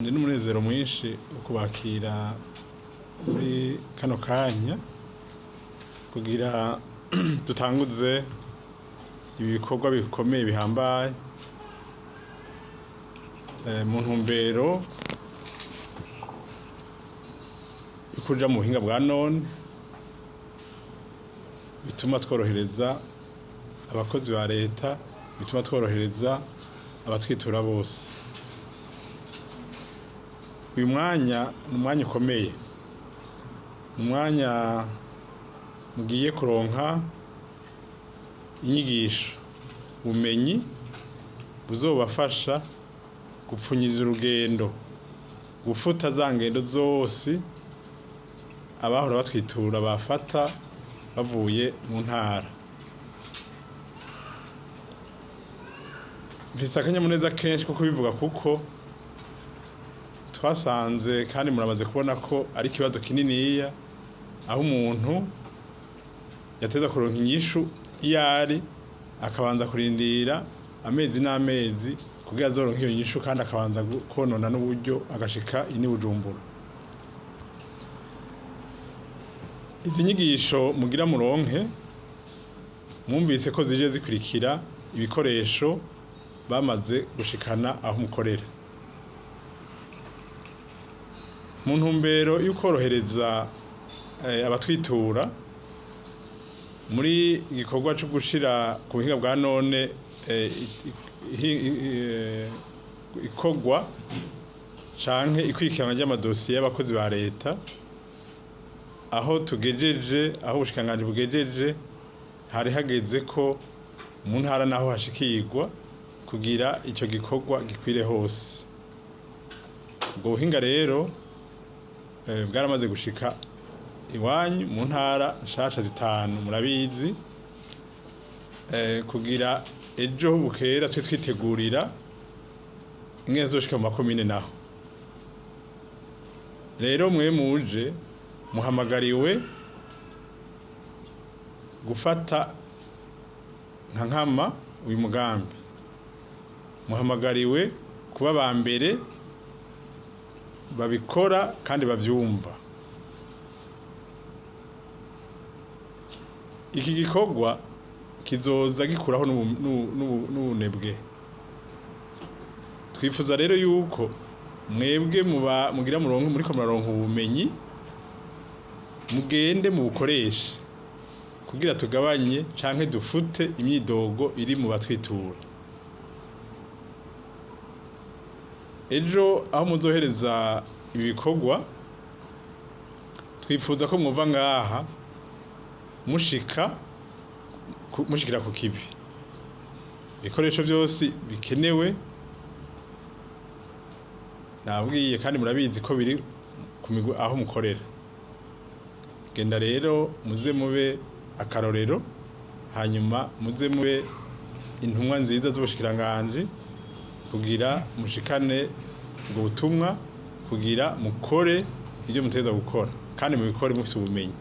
Ndi n'umunezero mwinshi wo kubakira muri kano kanya kugira dutanguze ibi bikorwa bikomeye bihambaye mu ntumbero yo kuja mu buhinga bwa none bituma tworohereza abakozi ba leta, bituma tworohereza abatwitura bose. Uyu mwanya ni umwanya ukomeye, ni umwanya mugiye kuronka inyigisho, ubumenyi buzobafasha gupfunyiriza urugendo, gufuta za ngendo zose abahora batwitura bafata bavuye mu ntara. Mfise akanyamuneza kenshi ko kubivuga kuko twasanze kandi muramaze kubona ko ari ikibazo kininiya aho umuntu yateza kuronka inyishu iyari akabanza kurindira amezi n'amezi kugira azoronka iyo nyishu kandi akabanza konona n'uburyo agashika ini Bujumbura. Izi nyigisho mugira muronke mwumvise ko zije zikurikira ibikoresho bamaze gushikana aho mukorera. Mu ntumbero yo korohereza abatwitura muri igikorwa cyo gushira ku buhinga bwa none igikorwa canke ikwikirana ry'amadosiye y'abakozi ba leta, aho tugejeje, aho ubushikiranganji bugejeje, hari hageze ko mu ntara naho hashikirwa kugira ico gikorwa gikwire hose. Ubwo buhinga rero bwaramaze gushika iwanyu mu ntara nshasha zitanu murabizi, kugira ejo bukera twe twitegurira ingene zoshika mu makomine naho. Rero mwe muje muhamagariwe gufata nka nkama uyu mugambi, muhamagariwe kuba ba mbere babikora kandi bavyumva. Iki gikorwa kizoza gikuraho n'ubunebwe. Twifuza rero yuko mwebwe mugira muronke muri ko muraronka ubumenyi mugende mu bukoresha kugira tugabanye canke dufute imyidogo iri mu batwitura. Ejo aho muzohereza ibi bikorwa twifuza ko mwuva ngaha mushikira ku kivi, ibikoresho byose bikenewe nabwiye kandi murabizi ko biri ku migwi aho mukorera. Genda rero muze mube akarorero, hanyuma muze mube intumwa nziza z'ubushikiranganji kugira mushikane ubwo butumwa, kugira mukore ibyo muteza gukora kandi mubikore mufite ubumenyi.